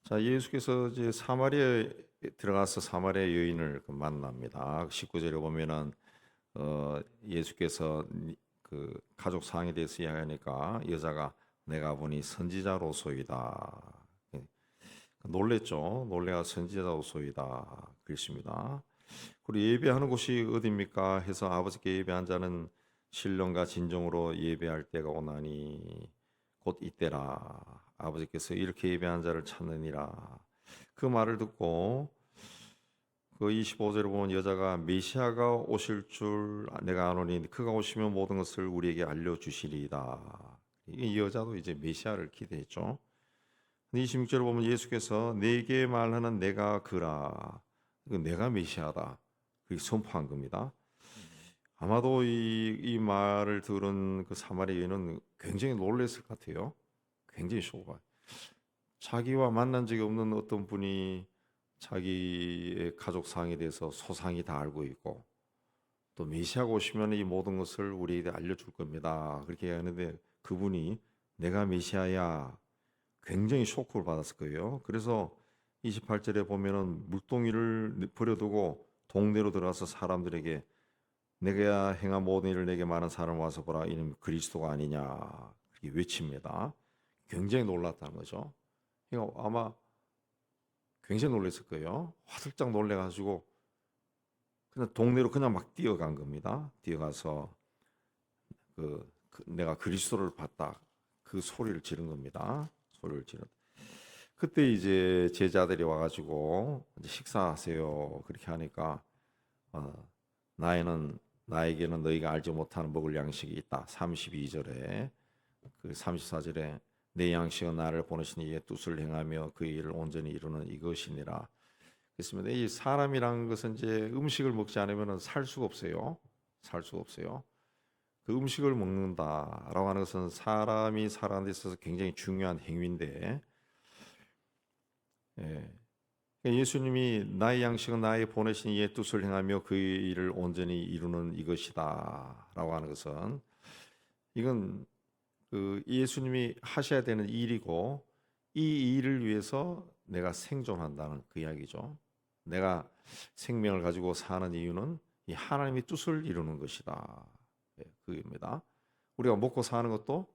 자, 예수께서 이제 사마리아에 들어가서 사마리아 여인을 만납니다. 19절에 보면은 예수께서 그 가족 상에 대해서 이야기하니까 여자가 내가 보니 선지자로소이다. 예, 놀랬죠. 놀래가 선지자로소이다. 그랬습니다. 그리고 예배하는 곳이 어디입니까? 해서 아버지께 예배한 자는 신령과 진정으로 예배할 때가 오나니 곧 이때라. 아버지께서 이렇게 예배한 자를 찾느니라. 그 말을 듣고 그 25절에 보면 여자가 메시아가 오실 줄 내가 아노니 그가 오시면 모든 것을 우리에게 알려주시리이다. 이 여자도 이제 메시아를 기대했죠. 26절에 보면 예수께서 내게 말하는 내가 그라. 내가 메시아다. 그렇게 선포한 겁니다. 아마도 이 말을 들은 그 사마리아인은 굉장히 놀랐을 것 같아요. 굉장히 쇼가. 자기와 만난 적이 없는 어떤 분이 자기의 가족 상에 대해서 소상히 다 알고 있고 또 메시아가 오시면 이 모든 것을 우리에게 알려줄 겁니다. 그렇게 하는데 그분이 내가 메시아야 굉장히 쇼크를 받았을 거예요. 그래서 28절에 보면은 물동이를 버려두고 동네로 들어가서 사람들에게 내가 행한 모든 일을 내게 많은 사람 와서 보라 이는 그리스도가 아니냐 그렇게 외칩니다. 굉장히 놀랐다는 거죠. 그러니까 아마 굉장히 놀랐을 거예요. 화들짝 놀래가지고 그냥 동네로 그냥 막 뛰어간 겁니다. 뛰어가서 내가 그리스도를 봤다 그 소리를 지른 겁니다. 소리를 지른. 그때 이제 제자들이 와가지고 이제 식사하세요 그렇게 하니까 어, 나에게는 너희가 알지 못하는 먹을 양식이 있다. 32절에 그 34절에 내 양식은 나를 보내신 이의 뜻을 행하며 그 일을 온전히 이루는 이것이니라. 그렇습니다. 이 사람이란 것은 이제 음식을 먹지 않으면 살 수가 없어요. 살 수가 없어요. 그 음식을 먹는다라고 하는 것은 사람이 살아가는 데 있어서 굉장히 중요한 행위인데 예. 예수님이 나의 양식은 나의 보내신 이의 뜻을 행하며 그 일을 온전히 이루는 이것이다라고 하는 것은 이건 그 예수님이 하셔야 되는 일이고 이 일을 위해서 내가 생존한다는 그 이야기죠. 내가 생명을 가지고 사는 이유는 이 하나님의 뜻을 이루는 것이다. 예, 그입니다. 우리가 먹고 사는 것도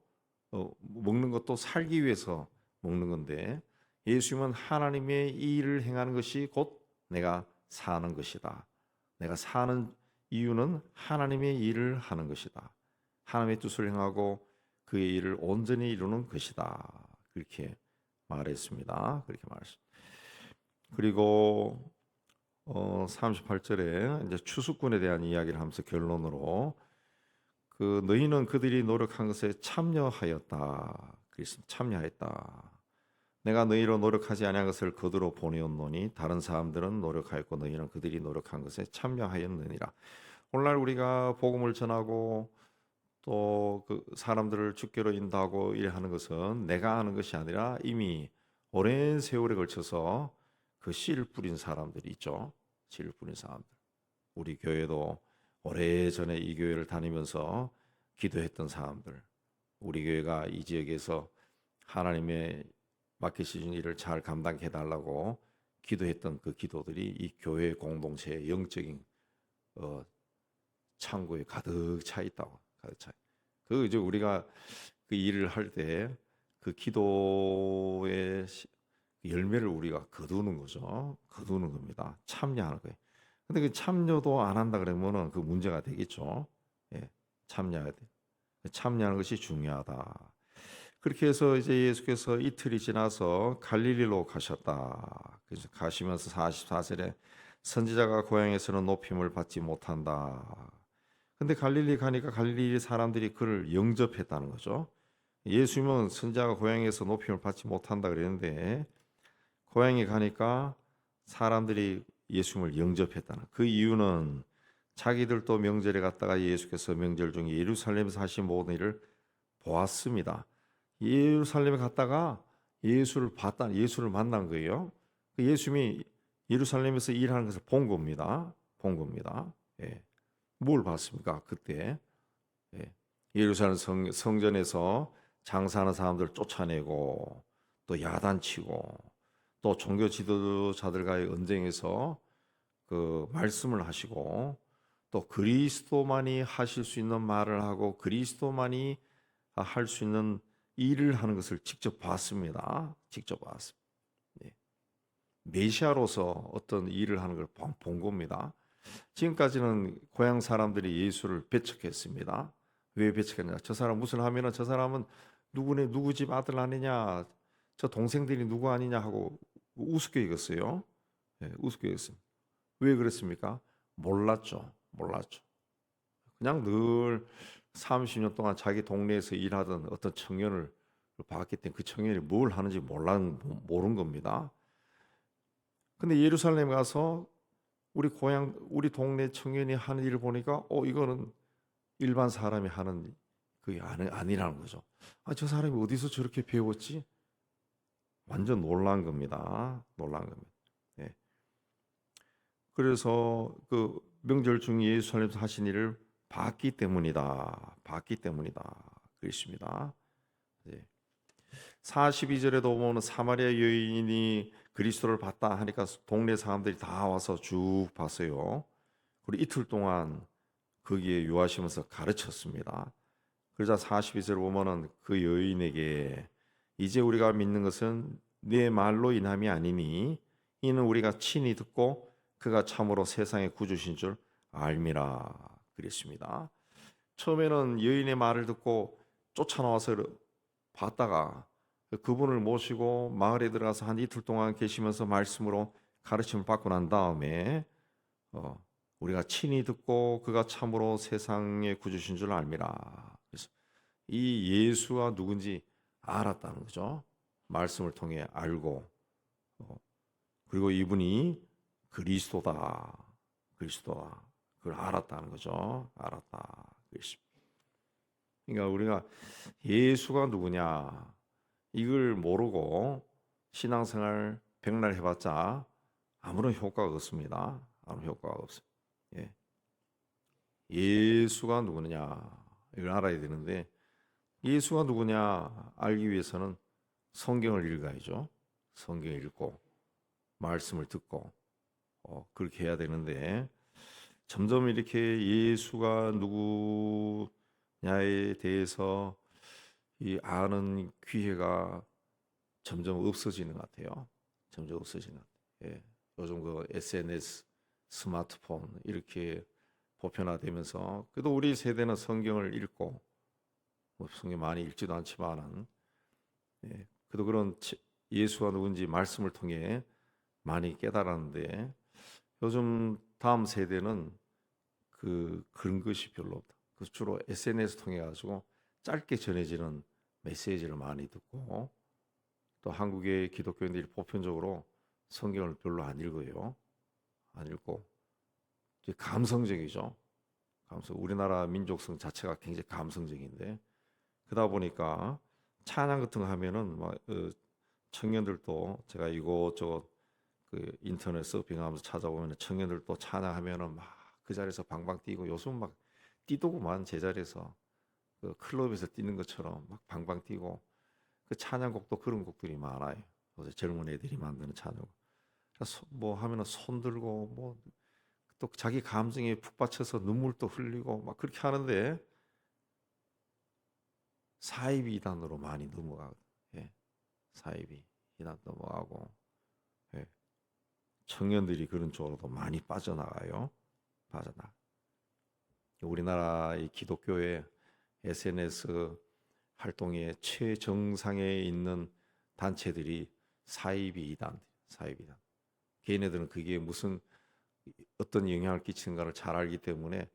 먹는 것도 살기 위해서 먹는 건데 예수님은 하나님의 이 일을 행하는 것이 곧 내가 사는 것이다. 내가 사는 이유는 하나님의 일을 하는 것이다. 하나님의 뜻을 행하고 그의 일을 온전히 이루는 것이다. 그렇게 말했습니다. 그렇게 말했습니다. 그리고 38절에 이제 추수꾼에 대한 이야기를 하면서 결론으로 그 너희는 그들이 노력한 것에 참여하였다. 그랬습니다. 참여했다. 내가 너희로 노력하지 아니한 것을 그들로 보내었노니 다른 사람들은 노력하였고 너희는 그들이 노력한 것에 참여하였느니라. 오늘날 우리가 복음을 전하고 또 그 사람들을 주께로 인도하고 일하는 것은 내가 하는 것이 아니라 이미 오랜 세월에 걸쳐서 그 씨를 뿌린 사람들이 있죠. 씨를 뿌린 사람들. 우리 교회도 오래전에 이 교회를 다니면서 기도했던 사람들. 우리 교회가 이 지역에서 하나님의 맡기신 일을 잘 감당해 달라고 기도했던 그 기도들이 이 교회 공동체의 영적인 창고에 가득 차 있다고. 가득 차. 그 이제 우리가 그 일을 할 때 그 기도의 열매를 우리가 거두는 거죠. 거두는 겁니다. 참여하는 거예요. 근데 그 참여도 안 한다 그러면은 그 문제가 되겠죠. 예, 참여해야 돼. 참여하는 것이 중요하다. 그렇게 해서 이제 예수께서 이틀이 지나서 갈릴리로 가셨다. 그래서 가시면서 44절에 선지자가 고향에서는 높임을 받지 못한다. 근데 갈릴리 가니까 갈릴리 사람들이 그를 영접했다는 거죠. 예수님은 선지자가 고향에서 높임을 받지 못한다 그랬는데 고향에 가니까 사람들이 예수님을 영접했다는 그 이유는 자기들도 명절에 갔다가 예수께서 명절 중에 예루살렘에서 하신 모든 일을 보았습니다. 예루살렘에 갔다가 예수를 봤다, 예수를 만난 거예요. 그 예수님이 예루살렘에서 일하는 것을 본 겁니다. 본 겁니다. 예. 뭘 봤습니까? 그때 예. 예루살렘 성전에서 장사하는 사람들 쫓아내고 또 야단치고 또 종교 지도자들과의 언쟁에서 그 말씀을 하시고 또 그리스도만이 하실 수 있는 말을 하고 그리스도만이 할 수 있는 일을 하는 것을 직접 봤습니다. 직접 봤습니다. 예. 메시아로서 어떤 일을 하는 걸 본 겁니다. 지금까지는 고향 사람들이 예수를 배척했습니다. 왜 배척했냐? 저 사람 무슨 하면은 저 사람은 누구 집 아들 아니냐? 저 동생들이 누구 아니냐 하고 우습게 여겼어요. 예, 우습게 여겼습니다. 왜 그랬습니까? 몰랐죠. 그냥 늘 30년 동안 자기 동네에서 일하던 어떤 청년을 봤기 때문에 그 청년이 뭘 하는지 모른 겁니다. 근데 예루살렘 가서 우리 동네 청년이 하는 일을 보니까 이거는 일반 사람이 하는 그게 아니라는 거죠. 저 사람이 어디서 저렇게 배웠지? 완전 놀란 겁니다. 예. 그래서 그 명절 중 예루살렘에서 하신 일을 봤기 때문이다. 그렇습니다. 예. 42절에도 보면 사마리아 여인이 그리스도를 봤다 하니까 동네 사람들이 다 와서 쭉 봤어요. 그리고 이틀 동안 거기에 유하시면서 가르쳤습니다. 그러자 42절 보면은 그 여인에게 이제 우리가 믿는 것은 네 말로 인함이 아니니 이는 우리가 친히 듣고 그가 참으로 세상의 구주신 줄 알미라 그랬습니다. 처음에는 여인의 말을 듣고 쫓아나와서 봤다가 그분을 모시고 마을에 들어가서 한 이틀 동안 계시면서 말씀으로 가르침을 받고 난 다음에 우리가 친히 듣고 그가 참으로 세상의 구주신 줄 알미라. 그래서 이 예수가 누군지 알았다는 거죠. 말씀을 통해 알고 그리고 이분이 그리스도다. 그걸 알았다는 거죠. 알았다. 그러니까 우리가 예수가 누구냐 이걸 모르고 신앙생활 백날 해봤자 아무런 효과가 없습니다. 아무런 효과가 없어요. 예. 예수가 누구냐 이걸 알아야 되는데 예수가 누구냐 알기 위해서는 성경을 읽어야죠. 성경을 읽고 말씀을 듣고 그렇게 해야 되는데 점점 이렇게 예수가 누구냐에 대해서 이 아는 기회가 점점 없어지는 것 같아요. 점점 없어지는 것 같아요. 예. 요즘 그 SNS, 스마트폰 이렇게 보편화되면서 그래도 우리 세대는 성경을 읽고 성경 많이 읽지도 않지만은 그래도 그런 예수가 누군지 말씀을 통해 많이 깨달았는데 요즘 다음 세대는 그런 것이 별로 없다. 그 주로 SNS 통해 가지고 짧게 전해지는 메시지를 많이 듣고 또 한국의 기독교인들이 보편적으로 성경을 별로 안 읽어요. 안 읽고 이제 감성적이죠. 우리나라 민족성 자체가 굉장히 감성적인데 그러다 보니까 찬양 같은 거 하면은 막 청년들도 제가 이곳저곳 그 인터넷 서핑하면서 찾아보면 청년들도 찬양하면은 막 그 자리에서 방방 뛰고 요즘 막 뛰더구만 제자리에서 그 클럽에서 뛰는 것처럼 막 방방 뛰고 그 찬양곡도 그런 곡들이 많아요. 요새 젊은 애들이 만드는 찬양. 뭐 하면은 손 들고 뭐 또 자기 감정에 푹 받쳐서 눈물도 흘리고 막 그렇게 하는데 사이비 이단으로 많이 넘어가고, 예. 사이비 이단 넘어가고, 예. 청년들이 그런 쪽으로도 많이 빠져나가요. 우리나라의 기독교의 SNS 활동의 최정상에 있는 단체들이 사이비 이단. 걔네들은 그게 무슨 어떤 영향을 끼치는가를 잘 알기 때문에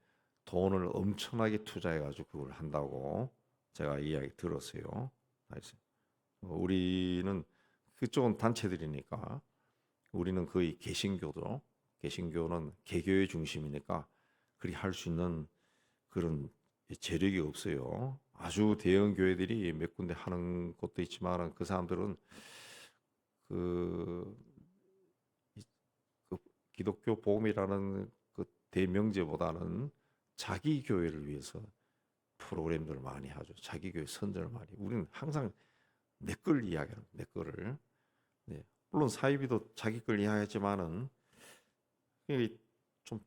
돈을 엄청나게 투자해가지고 그걸 한다고 제가 이야기 들었어요. 우리는 그쪽은 단체들이니까 우리는 거의 개신교는 개교의 중심이니까 그리 할 수 있는 그런 재력이 없어요. 아주 대형 교회들이 몇 군데 하는 곳도 있지만 그 사람들은 그, 그 기독교 복음이라는 그 대명제보다는 자기 교회를 위해서 프로그램들을 많이 하죠. 자기 교회 선전을 많이. 우리는 항상 내 걸 이야기하는 내 거를. 네. 물론 사이비도 자기 걸 이해하지만은 이게 좀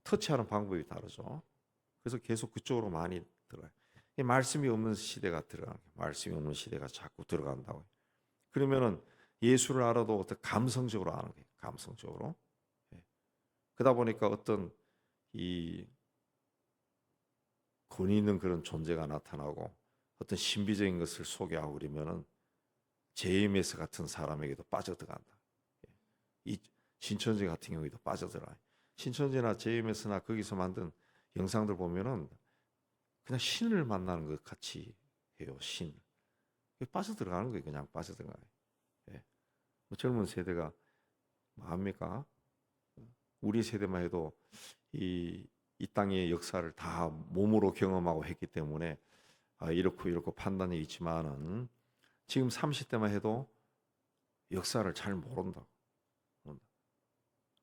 터치하는 방법이 다르죠. 그래서 계속 그쪽으로 많이 들어가요. 이 말씀이 없는 시대가 들어가요. 말씀이 없는 시대가 자꾸 들어간다고. 그러면은 예수를 알아도 어떤 감성적으로 아는 거예요. 감성적으로. 예. 그러다 보니까 어떤 이 권위 있는 그런 존재가 나타나고 어떤 신비적인 것을 소개하고 그러면은 제이메스 같은 사람에게도 빠져들어간다. 예. 이 신천지 같은 경우에도 빠져들어요. 신천지나 제이메스나 거기서 만든 영상들 보면은 그냥 신을 만나는 것 같이 해요. 신. 빠져들어가는 거예요. 그냥 빠져들어가요. 예. 뭐 젊은 세대가 뭐 합니까? 우리 세대만 해도 이 땅의 역사를 다 몸으로 경험하고 했기 때문에 이렇고 판단이 있지만은 지금 30대만 해도 역사를 잘 모른다.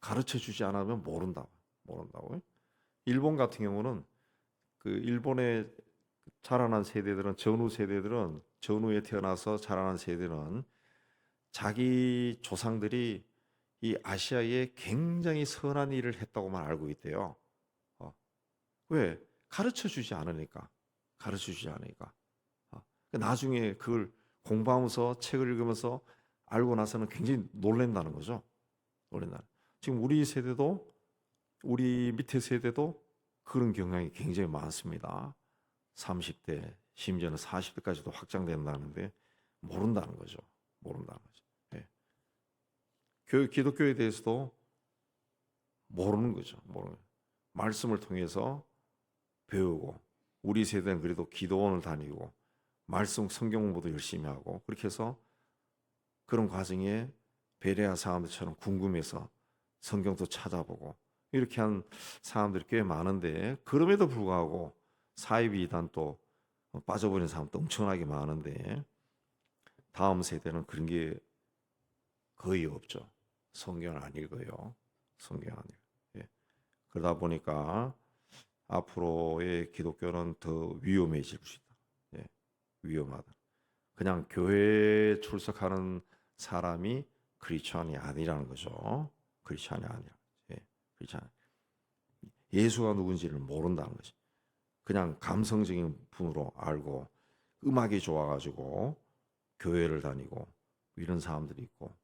가르쳐 주지 않으면 모른다고. 일본 같은 경우는 그 일본의 자라난 세대들은 전후에 태어나서 자라난 세대는 자기 조상들이 이 아시아에 굉장히 선한 일을 했다고만 알고 있대요. 왜? 가르쳐 주지 않으니까. 나중에 그걸 공부하면서 책을 읽으면서 알고 나서는 굉장히 놀란다는 거죠. 지금 우리 밑에 세대도 그런 경향이 굉장히 많습니다. 30대, 심지어는 40대까지도 확장된다는데 모른다는 거죠. 예. 기독교에 대해서도 모르는 거죠. 말씀을 통해서 배우고 우리 세대는 그래도 기도원을 다니고 말씀 성경 공부도 열심히 하고 그렇게 해서 그런 과정에 베레아 사람들처럼 궁금해서 성경도 찾아보고 이렇게 한 사람들이 꽤 많은데 그럼에도 불구하고 사이비 이단 또 빠져버린 사람도 엄청나게 많은데 다음 세대는 그런 게 거의 없죠. 성경을 안 읽어요. 예. 그러다 보니까 앞으로의 기독교는 더 위험해질 수 있다. 예. 위험하다. 그냥 교회에 출석하는 사람이 크리스천이 아니라는 거죠. 크리스천이 아니라. 예. 크리스천. 예수가 누군지를 모른다는 거지. 그냥 감성적인 분으로 알고 음악이 좋아가지고 교회를 다니고 이런 사람들이 있고.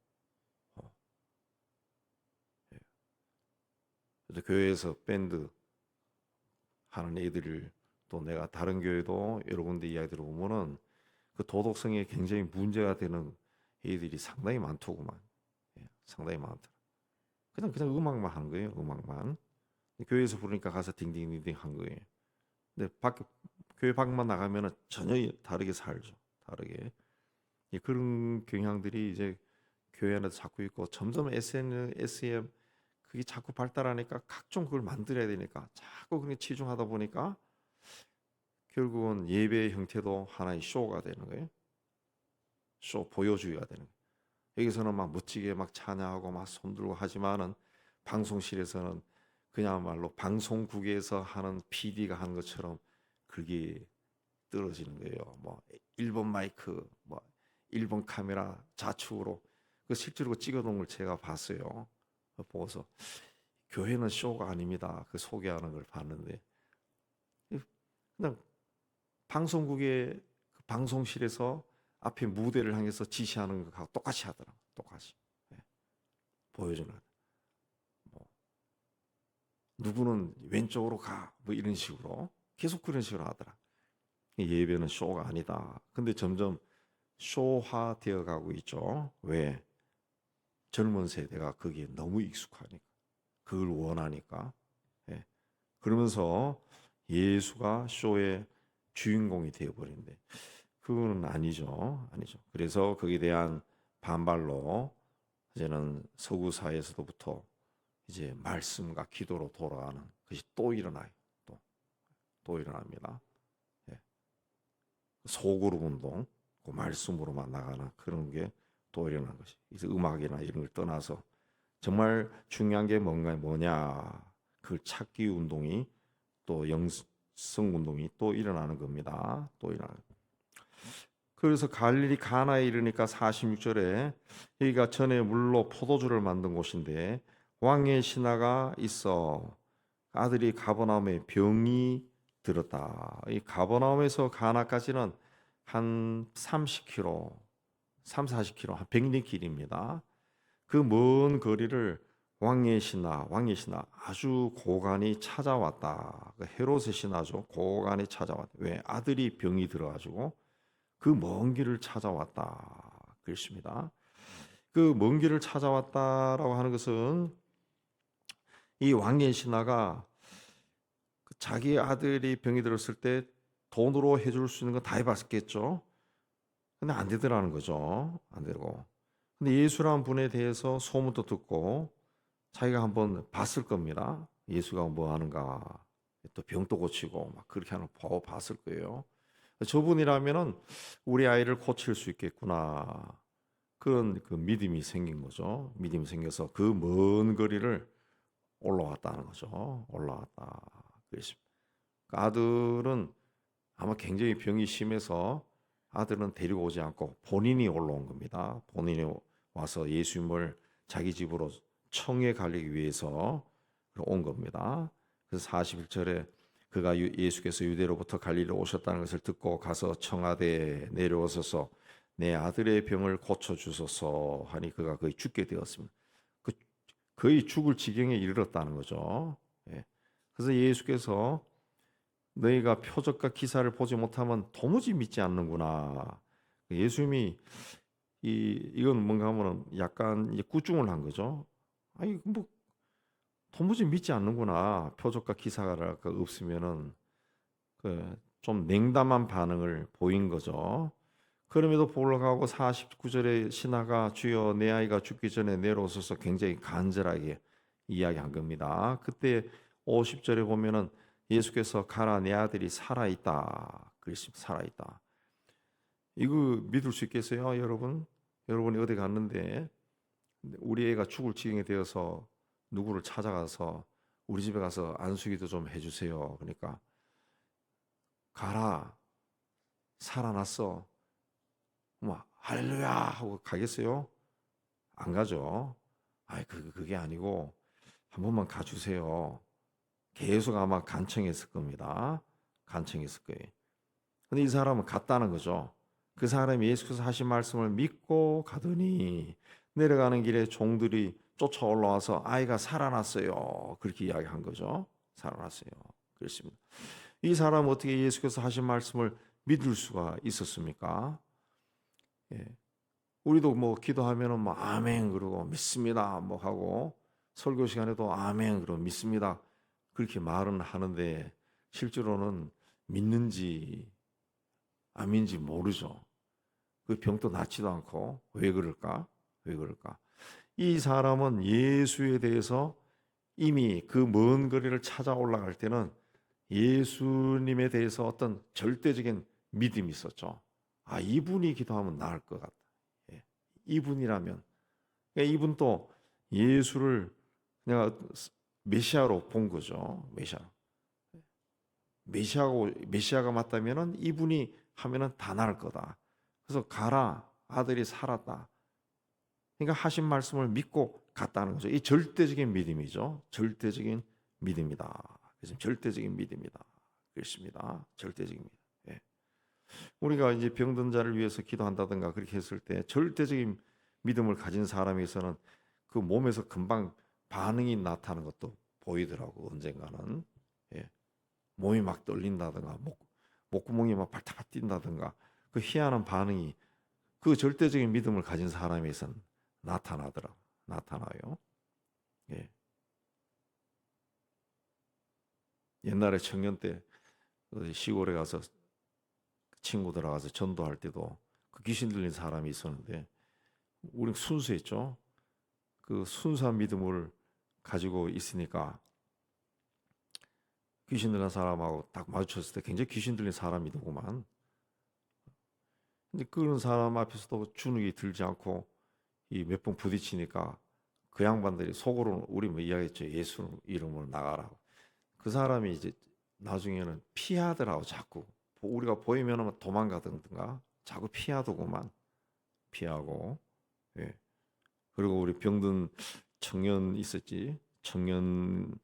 예. 그래서 교회에서 밴드 하는 애들을 또 내가 다른 교회도 여러 군데 이야기 들어보면은 그 도덕성에 굉장히 문제가 되는 애들이 상당히 많더구만. 예, 상당히 많더라. 그냥 음악만 하는 거예요. 음악만. 교회에서 부르니까 가서 딩딩딩딩 한 거예요. 근데 교회 밖만 나가면은 전혀 다르게 살죠. 다르게. 예, 그런 경향들이 이제 교회 안에도 자꾸 있고 점점 SNS에 그게 자꾸 발달하니까 각종 그걸 만들어야 되니까 자꾸 그게 치중하다 보니까 결국은 예배의 형태도 하나의 쇼가 되는 거예요. 보여주기가 되는 거예요. 여기서는 막 멋지게 막 찬양하고 막 손들고 하지만은 방송실에서는 그야말로 방송국에서 하는 PD가 한 것처럼 그게 떨어지는 거예요. 뭐 1번 마이크, 뭐 1번 카메라 좌측으로 그 실제로 찍어 놓은 걸 제가 봤어요. 보고서 교회는 쇼가 아닙니다. 그 소개하는 걸 봤는데 그냥 방송국의 그 방송실에서 앞에 무대를 향해서 지시하는 것하고 똑같이 하더라. 똑같이. 예. 보여주는. 뭐 누구는 왼쪽으로 가. 뭐 이런 식으로 계속 그런 식으로 하더라. 예배는 쇼가 아니다. 근데 점점 쇼화되어 가고 있죠. 왜? 젊은 세대가 거기에 너무 익숙하니까. 그걸 원하니까. 예. 그러면서 예수가 쇼의 주인공이 되어버린데 그거는 아니죠. 그래서 거기에 대한 반발로 이제는 서구 사회에서부터 이제 말씀과 기도로 돌아가는 것이 또 일어나요. 또 일어납니다. 예. 소그룹 운동, 그 말씀으로만 나가는 그런 게 또 일어난 것이. 그래서 음악이나 이런 걸 떠나서 정말 중요한 게 뭐냐? 그 찾기 운동이 또 영성 운동이 또 일어나는 겁니다. 그래서 갈릴리 가나에 이르니까 46절에 여기가 전에 물로 포도주를 만든 곳인데 왕의 신하가 있어 아들이 가버나움에 병이 들었다. 이 가버나움에서 가나까지는 한 30km, 3, 40km, 한 100리 길입니다. 그 먼 거리를 왕의 신하 아주 고간이 찾아왔다. 그 헤롯의 신하죠. 고간이 찾아왔다. 왜? 아들이 병이 들어가지고 그 먼 길을 찾아왔다. 그렇습니다. 그 먼 길을 찾아왔다라고 하는 것은 이 왕의 신하가 자기 아들이 병이 들었을 때 돈으로 해줄 수 있는 건 다 해봤겠죠. 근데 안 되더라는 거죠. 안 되고. 근데 예수라는 분에 대해서 소문도 듣고 자기가 한번 봤을 겁니다. 예수가 뭐 하는가. 또 병도 고치고 막 그렇게 하는 거 봤을 거예요. 저분이라면은 우리 아이를 고칠 수 있겠구나. 그런 그 믿음이 생긴 거죠. 믿음이 생겨서 그 먼 거리를 올라왔다는 거죠. 올라왔다. 그랬습니다. 그 아들은 아마 굉장히 병이 심해서 아들은 데리고 오지 않고 본인이 올라온 겁니다. 본인이 와서 예수님을 자기 집으로 청해 가기 위해서 온 겁니다. 그래서 41절에 그가 예수께서 유대로부터 갈릴리로 오셨다는 것을 듣고 가서 청하대에 내려오셔서 내 아들의 병을 고쳐 주소서 하니 그가 거의 죽게 되었습니다. 그 거의 죽을 지경에 이르렀다는 거죠. 예. 그래서 예수께서 너희가 표적과 기사를 보지 못하면 도무지 믿지 않는구나. 예수님이 이건 뭔가 하면은 약간 이제 꾸중을 한 거죠. 아니 뭐 도무지 믿지 않는구나. 표적과 기사가 없으면은 좀 냉담한 반응을 보인 거죠. 그럼에도 불구하고 49절에 신하가 주여 내 아이가 죽기 전에 내려오셔서 굉장히 간절하게 이야기한 겁니다. 그때 50절에 보면은 예수께서 가라 내 아들이 살아있다. 그랬습니다. 살아있다. 이거 믿을 수 있겠어요, 여러분? 여러분이 어디 갔는데 우리 애가 죽을 지경에 되어서 누구를 찾아가서 우리 집에 가서 안수기도 좀 해주세요. 그러니까 가라 살아났어. 뭐 할렐루야 하고 가겠어요? 안 가죠. 아이 그게 아니고 한 번만 가주세요. 계속 아마 간청했을 겁니다. 간청했을 거예요. 근데 이 사람은 갔다는 거죠. 그 사람이 예수께서 하신 말씀을 믿고 가더니 내려가는 길에 종들이 쫓아 올라와서 아이가 살아났어요. 그렇게 이야기한 거죠. 살아났어요. 그렇습니다. 이 사람은 어떻게 예수께서 하신 말씀을 믿을 수가 있었습니까? 예. 우리도 뭐 기도하면은 뭐 아멘 그러고 믿습니다 뭐 하고 설교 시간에도 아멘 그러고 믿습니다 그렇게 말은 하는데 실제로는 믿는지 안 믿는지 모르죠. 그 병도 낫지도 않고 왜 그럴까? 왜 그럴까? 이 사람은 예수에 대해서 이미 그 먼 거리를 찾아 올라갈 때는 예수님에 대해서 어떤 절대적인 믿음이 있었죠. 아, 이분이 기도하면 나을 것 같다. 예. 이분이라면. 그러니까 이분도 예수를 내가 메시아로 본 거죠. 메시아가 맞다면은 이분이 하면은 다 나을 거다. 그래서 가라. 아들이 살았다. 그러니까 하신 말씀을 믿고 갔다는 거죠. 이 절대적인 믿음이죠. 절대적인 믿음이다. 그래서 절대적인 믿음이다. 그렇습니다. 절대적인 믿음. 예. 우리가 이제 병든 자를 위해서 기도한다든가 그렇게 했을 때 절대적인 믿음을 가진 사람에서는 그 몸에서 금방 반응이 나타나는 것도 보이더라고 언젠가는. 예. 몸이 막 떨린다든가 목구멍이 막 발타박 뛴다든가 그 희한한 반응이 그 절대적인 믿음을 가진 사람에서는 나타나요. 예. 옛날에 청년 때 시골에 가서 친구들 가서 전도할 때도 그 귀신 들린 사람이 있었는데 우리 순수했죠. 그 순수한 믿음을 가지고 있으니까 귀신 들린 사람하고 딱 마주쳤을 때 굉장히 귀신 들린 사람이더구만. 근데 그런 사람 앞에서도 주눅이 들지 않고 이 몇 번 부딪히니까 그 양반들이 속으로 우리 뭐 이야기했죠. 예수 이름으로 나가라고. 그 사람이 이제 나중에는 피하더라고 자꾸. 우리가 보이면 도망가든가 자꾸 피하더구만. 피하고. 예. 그리고 우리 병든 청년 있었지. 청년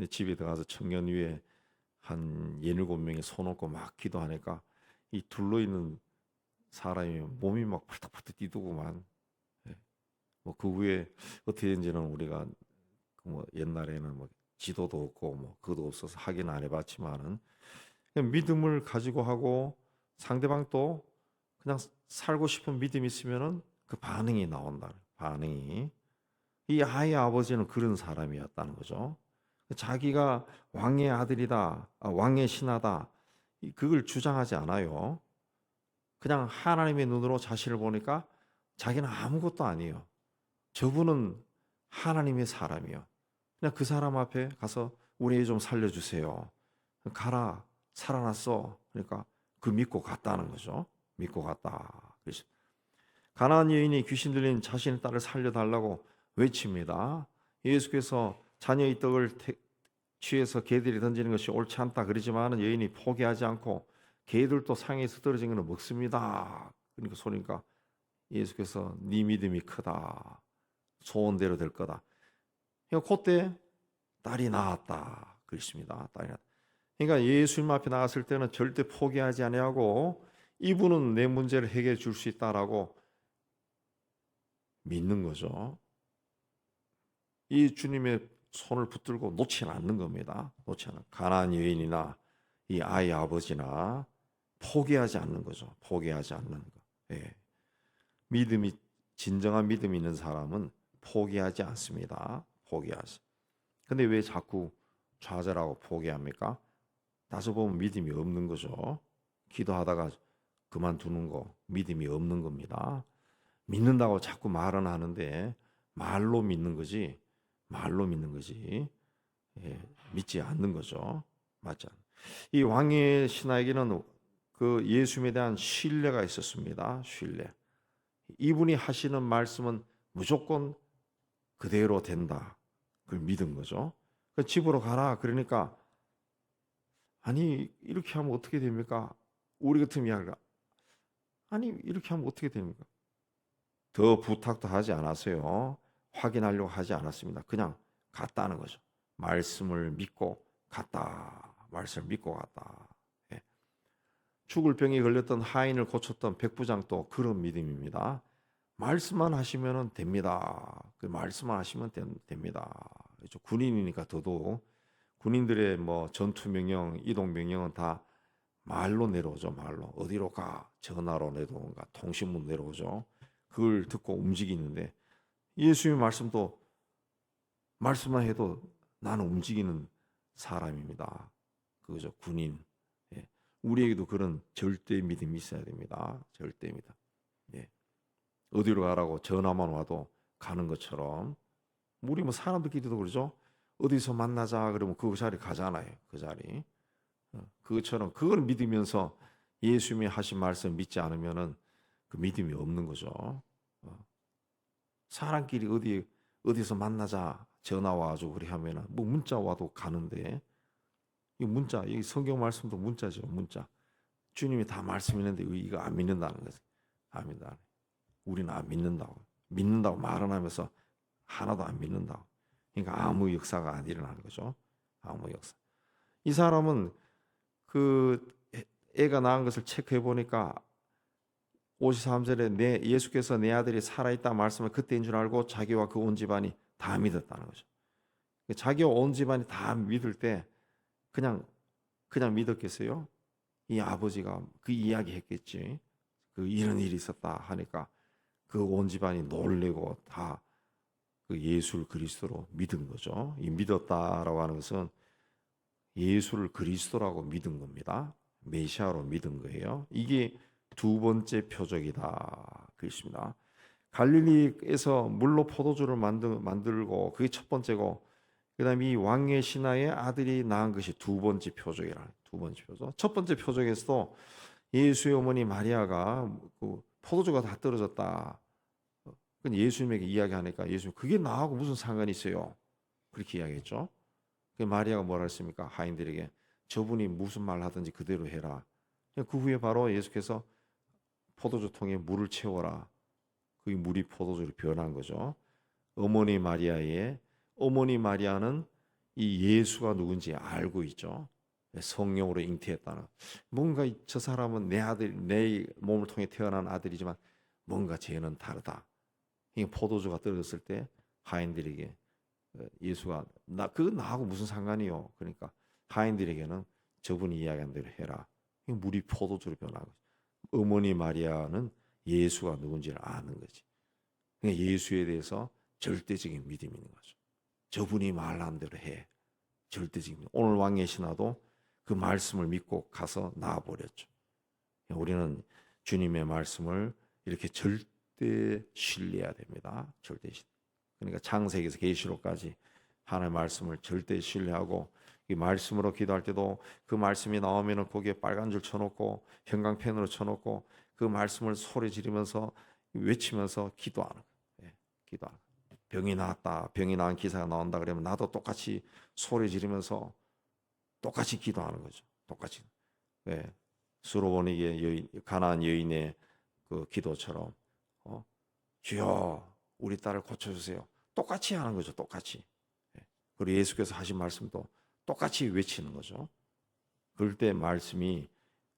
집에 들어가서 청년 위에 한 17명이 손 얹고 막 기도하니까 이 둘러 있는 사람이 몸이 막 팔딱팔딱 뛰더구만. 예. 뭐그 후에 어떻게 된지는 우리가 뭐 옛날에는 뭐 지도도 없고 뭐 그것도 없어서 확인 안 해봤지만은 그냥 믿음을 가지고 하고 상대방도 그냥 살고 싶은 믿음이 있으면은 그 반응이 나온다. 반응이. 이 아이의 아버지는 그런 사람이었다는 거죠. 자기가 왕의 아들이다, 왕의 신하다, 그걸 주장하지 않아요. 그냥 하나님의 눈으로 자신을 보니까 자기는 아무것도 아니에요. 저분은 하나님의 사람이요. 그냥 그 사람 앞에 가서 우리 애 좀 살려주세요. 가라, 살아났어. 그러니까 그 믿고 갔다는 거죠. 믿고 갔다. 그래서 가나안 여인이 귀신 들린 자신의 딸을 살려달라고 외칩니다. 예수께서 자녀의 떡을 취해서 개들이 던지는 것이 옳지 않다 그러지만은 여인이 포기하지 않고 개들도 상에서 떨어진 것을 먹습니다. 그러니까 소리니까 예수께서 네 믿음이 크다. 소원대로 될 거다. 그러니까 그때 딸이 나았다. 그렇습니다. 딸이 나았다. 그러니까 예수님 앞에 나갔을 때는 절대 포기하지 아니하고 이분은 내 문제를 해결해 줄 수 있다라고 믿는 거죠. 이 주님의 손을 붙들고 놓지는 않는 겁니다. 놓지 않는 가나안 여인이나 이 아이 아버지나 포기하지 않는 거죠. 포기하지 않는 거. 예. 믿음이 진정한 믿음이 있는 사람은 포기하지 않습니다. 포기하지. 근데 왜 자꾸 좌절하고 포기합니까? 다소 보면 믿음이 없는 거죠. 기도하다가 그만두는 거 믿음이 없는 겁니다. 믿는다고 자꾸 말은 하는데 말로 믿는 거지. 말로 믿는 거지. 예, 믿지 않는 거죠. 맞죠? 이 왕의 신하에게는 그 예수님에 대한 신뢰가 있었습니다. 신뢰. 이분이 하시는 말씀은 무조건 그대로 된다. 그걸 믿은 거죠. 그 집으로 가라. 그러니까 아니 이렇게 하면 어떻게 됩니까? 우리 같은 이야기가 아니 이렇게 하면 어떻게 됩니까? 더 부탁도 하지 않았어요. 확인하려고 하지 않았습니다. 그냥 갔다는 거죠. 말씀을 믿고 갔다. 말씀을 믿고 갔다. 예. 죽을 병에 걸렸던 하인을 고쳤던 백부장도 그런 믿음입니다. 말씀만 하시면 됩니다. 그 말씀만 하시면 됩니다. 그렇죠. 군인이니까 더더욱 군인들의 뭐 전투 명령, 이동 명령은 다 말로 내려오죠. 말로 어디로 가 전화로 내려오는가 통신문 내려오죠. 그걸 듣고 움직이는데 예수님의 말씀도 말씀만 해도 나는 움직이는 사람입니다. 그거죠. 군인. 예. 우리에게도 그런 절대 믿음이 있어야 됩니다. 절대 믿음. 예. 어디로 가라고 전화만 와도 가는 것처럼 우리 뭐 사람들끼리도 그러죠. 어디서 만나자 그러면 그 자리 가잖아요. 그 자리. 그것처럼 그걸 믿으면서 예수님이 하신 말씀 믿지 않으면은 그 믿음이 없는 거죠. 사람끼리 어디서 만나자 전화 와가지고 그래 하면은 뭐 문자 와도 가는데 이 문자 이 성경 말씀도 문자죠. 문자. 주님이 다 말씀했는데 이거 안 믿는다는 거지. 안 믿는다. 우리는 안 믿는다고. 믿는다고 말은 하면서 하나도 안 믿는다고. 그러니까 아무 역사가 안 일어나는 거죠. 아무 역사. 이 사람은 그 애가 낳은 것을 체크해 보니까 53절에 예수께서 내 아들이 살아있다 말씀을 그때인 줄 알고 자기와 그 온 집안이 다 믿었다는 거죠. 자기와 온 집안이 다 믿을 때 그냥 믿었겠어요? 이 아버지가 그 이야기 했겠지. 그 이런 일이 있었다 하니까 그 온 집안이 놀래고 다 그 예수를 그리스도로 믿은 거죠. 이 믿었다라고 하는 것은 예수를 그리스도라고 믿은 겁니다. 메시아로 믿은 거예요. 이게 두 번째 표적이다. 그렇습니다. 갈릴리에서 물로 포도주를 만들고 그게 첫 번째고 그다음에 이 왕의 신하의 아들이 낳은 것이 두 번째 표적이라. 두 번째 표적. 첫 번째 표적에서도 예수의 어머니 마리아가 그 포도주가 다 떨어졌다. 예수님에게 이야기하니까 예수님 그게 나하고 무슨 상관이 있어요? 그렇게 이야기했죠. 그 마리아가 뭐라 했습니까? 하인들에게 저분이 무슨 말 하든지 그대로 해라. 그 후에 바로 예수께서 포도주통에 물을 채워라. 그 물이 포도주로 변한 거죠. 어머니 마리아는 이 예수가 누군지 알고 있죠. 성령으로 잉태했다는. 뭔가 저 사람은 내 아들, 내 몸을 통해 태어난 아들이지만 뭔가 쟤는 다르다. 이 포도주가 떨어졌을 때 하인들에게 예수가 나하고 무슨 상관이요? 그러니까 하인들에게는 저분이 이야기한 대로 해라. 물이 포도주로 변하고 어머니 마리아는 예수가 누군지를 아는 거지. 그러니까 예수에 대해서 절대적인 믿음이 있는 거죠. 저분이 말한 대로 해. 절대적인 믿음. 오늘 왕의 신하도 그 말씀을 믿고 가서 나아버렸죠. 우리는 주님의 말씀을 이렇게 절대 신뢰해야 됩니다. 절대 신뢰. 그러니까 창세기에서 계시록까지 하나님의 말씀을 절대 신뢰하고 이 말씀으로 기도할 때도 그 말씀이 나오면은 거기에 빨간 줄 쳐놓고 형광펜으로 쳐놓고 그 말씀을 소리 지르면서 외치면서 기도하는 거예요. 예, 기도하는 거예요. 병이 나았다, 병이 나은 기사가 나온다 그러면 나도 똑같이 소리 지르면서 똑같이 기도하는 거죠. 똑같이. 예, 수로보니게 가나안 여인의 그 기도처럼 주여 우리 딸을 고쳐주세요. 똑같이 하는 거죠. 똑같이. 예. 그리고 예수께서 하신 말씀도 똑같이 외치는 거죠. 그럴 때 말씀이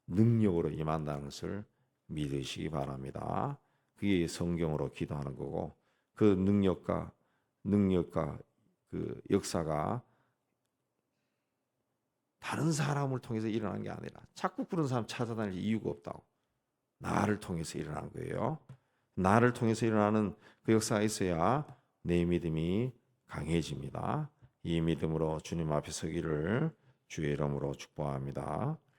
능력으로 임한다는 것을 믿으시기 바랍니다. 그게 성경으로 기도하는 거고 그 능력과 그 역사가 다른 사람을 통해서 일어나는 게 아니라 자꾸 그런 사람 찾아다닐 이유가 없다고. 나를 통해서 일어나는 거예요. 나를 통해서 일어나는 그 역사가 있어야 내 믿음이 강해집니다. 이 믿음으로 주님 앞에 서기를 주의 이름으로 축복합니다.